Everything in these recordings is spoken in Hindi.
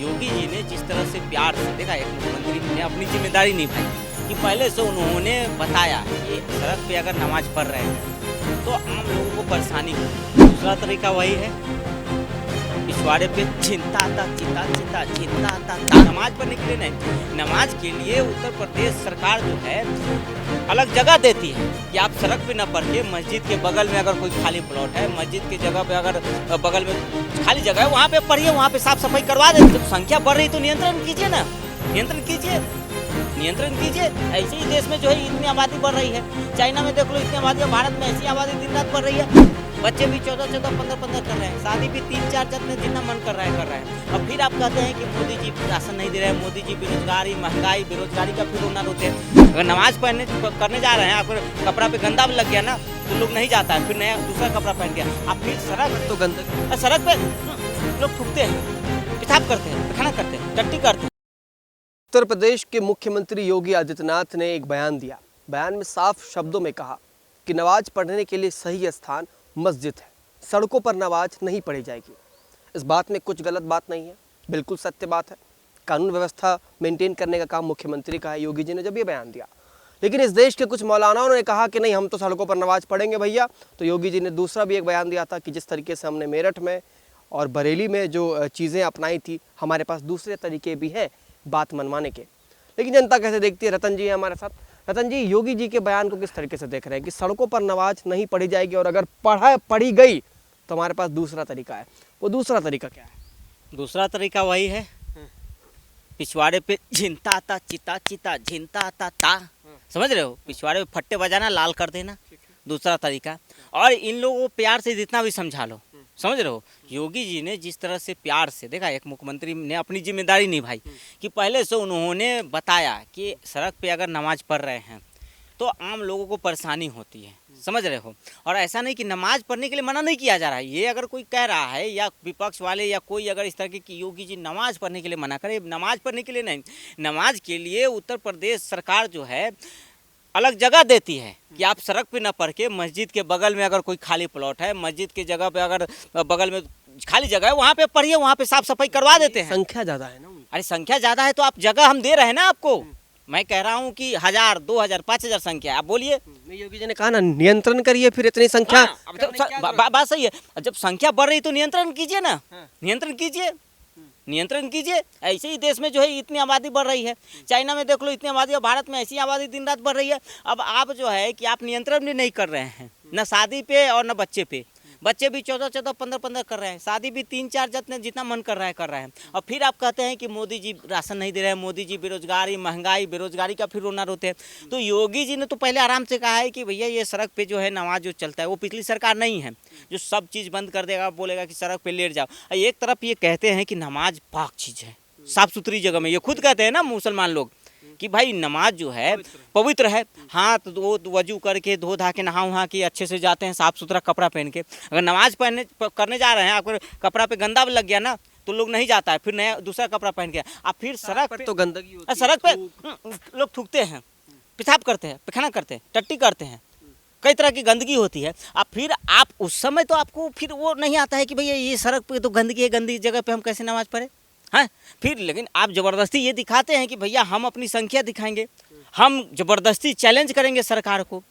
योगी जी ने जिस तरह से प्यार से देखा, एक मुख्यमंत्री ने अपनी जिम्मेदारी निभाई कि पहले से उन्होंने बताया कि सड़क पे अगर नमाज पढ़ रहे हैं तो आम लोगों को परेशानी हो। दूसरा तरीका वही है, पिछवाड़े पे चिंता नमाज पढ़ने के लिए नहीं, नमाज के लिए उत्तर प्रदेश सरकार जो है अलग जगह देती है कि आप सड़क पे न पढ़ के मस्जिद के बगल में अगर कोई खाली प्लॉट है, मस्जिद की जगह पे अगर बगल में खाली जगह है वहाँ पे पढ़िए, वहाँ पे साफ सफाई करवा देते। जब संख्या बढ़ रही तो नियंत्रण कीजिए ना, नियंत्रण कीजिए। ऐसे ही देश में जो है इतनी आबादी बढ़ रही है, चाइना में देख लो इतनी आबादी है, भारत में ऐसी आबादी दिन रात बढ़ रही है। बच्चे भी 14-14, 15-15 कर रहे हैं, शादी भी 3-4 जितना मन कर रहा है। और फिर आप कहते हैं कि मोदी जी राशन नहीं दे रहे हैं, मोदी जी बेरोजगारी, महंगाई, बेरोजगारी का फिर रोना रोते हैं। अगर नमाज करने जा रहे हैं, अगर कपड़ा पे गंदा भी लग गया ना तो लोग नहीं जाता है, फिर नया दूसरा कपड़ा पहन गया, अब फिर सड़क पे लोग थूकते हैं, पेशाब करते हैं, पैखाना करते हैं, टट्टी करते हैं। उत्तर प्रदेश के मुख्यमंत्री योगी आदित्यनाथ ने एक बयान दिया। बयान में साफ शब्दों में कहा कि नमाज पढ़ने के लिए सही स्थान मस्जिद है, सड़कों पर नमाज नहीं पढ़ी जाएगी। इस बात में कुछ गलत बात नहीं है, बिल्कुल सत्य बात है। कानून व्यवस्था मेंटेन करने का काम मुख्यमंत्री का है, योगी जी ने जब ये बयान दिया। लेकिन इस देश के कुछ मौलानाओं ने कहा कि नहीं, हम तो सड़कों पर नमाज पढ़ेंगे भैया। तो योगी जी ने दूसरा भी एक बयान दिया था कि जिस तरीके से हमने मेरठ में और बरेली में जो चीज़ें अपनाई थी, हमारे पास दूसरे तरीके भी हैं बात मनवाने के। लेकिन जनता कैसे देखती है? रतन जी है हमारे साथ। रतन जी, योगी जी के बयान को किस तरीके से देख रहे हैं कि सड़कों पर नमाज नहीं पढ़ी जाएगी, और अगर पढ़ी गई तो हमारे पास दूसरा तरीका है? वो दूसरा तरीका क्या है? दूसरा तरीका वही है, पिछवाड़े पे झिंता समझ रहे हो, पिछवाड़े पे फट्टे बजाना, लाल कर देना, दूसरा तरीका। और इन लोगों को प्यार से जितना भी समझा लो, समझ रहे हो, योगी जी ने जिस तरह से प्यार से देखा, एक मुख्यमंत्री ने अपनी जिम्मेदारी निभाई कि पहले से उन्होंने बताया कि सड़क पे अगर नमाज पढ़ रहे हैं तो आम लोगों को परेशानी होती है, समझ रहे हो। और ऐसा नहीं कि नमाज पढ़ने के लिए मना नहीं किया जा रहा है, ये अगर कोई कह रहा है या विपक्ष वाले या कोई अगर इस तरह की योगी जी नमाज पढ़ने के लिए मना करे, नमाज पढ़ने के लिए नहीं, नमाज के लिए उत्तर प्रदेश सरकार जो है अलग जगह देती है कि आप सड़क पे न पढ़ के मस्जिद के बगल में अगर कोई खाली प्लॉट है, मस्जिद की जगह पे अगर बगल में खाली जगह है वहाँ पे पढ़िए, वहाँ पे साफ सफाई करवा देते हैं। संख्या ज़्यादा है ना? अरे संख्या ज़्यादा है तो आप जगह हम दे रहे हैं ना आपको। मैं कह रहा हूँ कि 1000, 2000, 5000 संख्या, आप बोलिए। योगी जी ने कहा ना, नियंत्रण करिए, फिर इतनी संख्या। बात सही है, जब संख्या बढ़ रही तो नियंत्रण कीजिए ना, नियंत्रण कीजिए। ऐसे ही देश में जो है इतनी आबादी बढ़ रही है, चाइना में देख लो इतनी आबादी है, भारत में ऐसी आबादी दिन रात बढ़ रही है। अब आप जो है कि आप नियंत्रण भी नहीं कर रहे हैं, न शादी पे और न बच्चे पे। बच्चे भी 14-14, 15-15 कर रहे हैं, शादी भी 3-4 जितना मन कर रहा है। और फिर आप कहते हैं कि मोदी जी राशन नहीं दे रहे हैं, मोदी जी बेरोजगारी, महंगाई, बेरोजगारी का फिर रोना रोते हैं। तो योगी जी ने तो पहले आराम से कहा है कि भैया ये सड़क पे जो है नमाज जो चलता है वो पिछली सरकार नहीं है जो सब चीज़ बंद कर देगा, बोलेगा कि सड़क पे लेट जाओ। एक तरफ ये कहते हैं कि नमाज पाक चीज़ है, साफ़ सुथरी जगह में, ये खुद कहते हैं ना मुसलमान लोग कि भाई नमाज जो है पवित्र है। हाथ वजू करके धो धा के नहा वहा के अच्छे से जाते हैं, साफ़ सुथरा कपड़ा पहन के। अगर नमाज करने जा रहे हैं, आपको कपड़ा पे गंदा भी लग गया ना तो लोग नहीं जाता है, फिर नया दूसरा कपड़ा पहन के। अब फिर सड़क पे तो गंदगी होती है, सड़क पे लोग थूकते हैं, पेशाब करते हैं, पैखाना करते हैं, टट्टी करते हैं, कई तरह की गंदगी होती है। अब फिर आप उस समय तो आपको फिर वो नहीं आता है कि भैया ये सड़क पे तो गंदगी है, गंदी जगह पे हम कैसे नमाज पढ़े, हाँ। फिर लेकिन आप ज़बरदस्ती ये दिखाते हैं कि भैया हम अपनी संख्या दिखाएंगे, हम ज़बरदस्ती चैलेंज करेंगे सरकार को,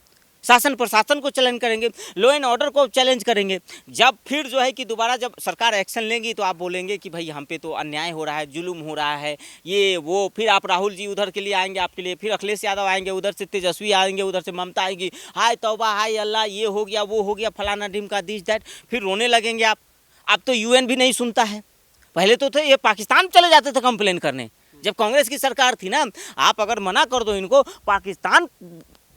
शासन प्रशासन को चैलेंज करेंगे, लॉ एंड ऑर्डर को चैलेंज करेंगे। जब फिर जो है कि दोबारा जब सरकार एक्शन लेंगी तो आप बोलेंगे कि भाई हम पे तो अन्याय हो रहा है, जुल्म हो रहा है, ये वो। फिर आप राहुल जी उधर के लिए आएंगे आपके लिए, फिर अखिलेश यादव आएंगे, उधर से तेजस्वी आएंगे, उधर से ममता आएगी, हाय तौबा हाय अल्लाह, ये हो गया वो हो गया, फलाना ढिमका दिस दैट, फिर रोने लगेंगे आप। अब तो UN भी नहीं सुनता है, पहले तो थे ये पाकिस्तान चले जाते थे कंप्लेन करने, जब कांग्रेस की सरकार थी ना। आप अगर मना कर दो इनको, पाकिस्तान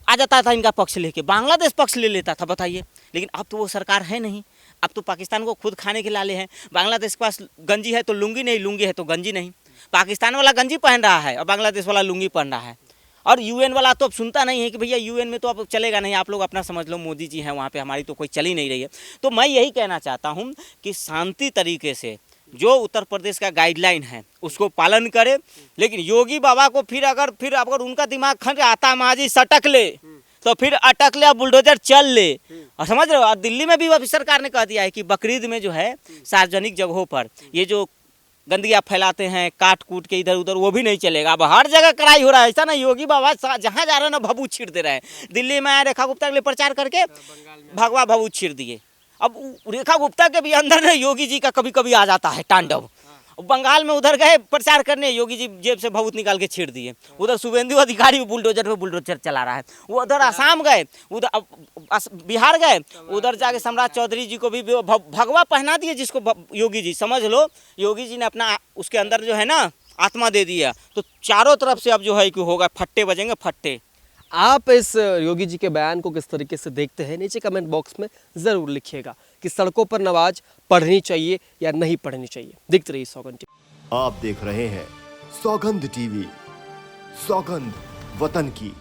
आ जाता था इनका पक्ष लेके, बांग्लादेश पक्ष ले लेता था, बताइए। लेकिन अब तो वो सरकार है नहीं, अब तो पाकिस्तान को खुद खाने के लाले हैं। बांग्लादेश के पास गंजी है तो लुंगी नहीं, लुंगी है तो गंजी नहीं। पाकिस्तान वाला गंजी पहन रहा है और बांग्लादेश वाला लुंगी पहन रहा है। और UN वाला तो अब सुनता नहीं है कि भैया UN में तो अब चलेगा नहीं, आप लोग अपना समझ लो, मोदी जी हैं वहाँ पे, हमारी तो कोई चल ही नहीं रही है। तो मैं यही कहना चाहता हूँ कि शांति तरीके से जो उत्तर प्रदेश का गाइडलाइन है उसको पालन करे। लेकिन योगी बाबा को फिर अगर उनका दिमाग खंड आता माजी सटक ले तो फिर अटक ले, बुलडोजर चल ले, और समझ रहे हो। और दिल्ली में भी अभी सरकार ने कह दिया है कि बकरीद में जो है सार्वजनिक जगहों पर ये जो गंदगी आप फैलाते हैं काट कूट के इधर उधर, वो भी नहीं चलेगा। अब हर जगह कराई हो रहा है, ऐसा ना योगी बाबा जहाँ जा रहे हैं ना भभूत छीट दे रहे हैं। दिल्ली में आए रेखा गुप्ता के लिए प्रचार करके भगवा भभूत छीट दिए। अब रेखा गुप्ता के भी अंदर ना योगी जी का कभी कभी आ जाता है तांडव। बंगाल में उधर गए प्रचार करने, योगी जी जेब से भभूत निकाल के छीट दिए। उधर शुभेंदु अधिकारी भी बुलडोजर पे बुलडोजर चला रहा है। वो उधर आसाम गए, उधर बिहार गए, उधर जाके सम्राट चौधरी जी को भी भगवा पहना दिए, जिसको योगी जी समझ लो, योगी जी ने अपना उसके अंदर जो है ना आत्मा दे दिया। तो चारों तरफ से अब जो है कि होगा फट्टे बजेंगे फट्टे। आप इस योगी जी के बयान को किस तरीके से देखते हैं, नीचे कमेंट बॉक्स में ज़रूर लिखिएगा कि सड़कों पर नमाज पढ़नी चाहिए या नहीं पढ़नी चाहिए। देखते रहिए सौगंध टीवी। आप देख रहे हैं सौगंध टीवी, सौगंध वतन की।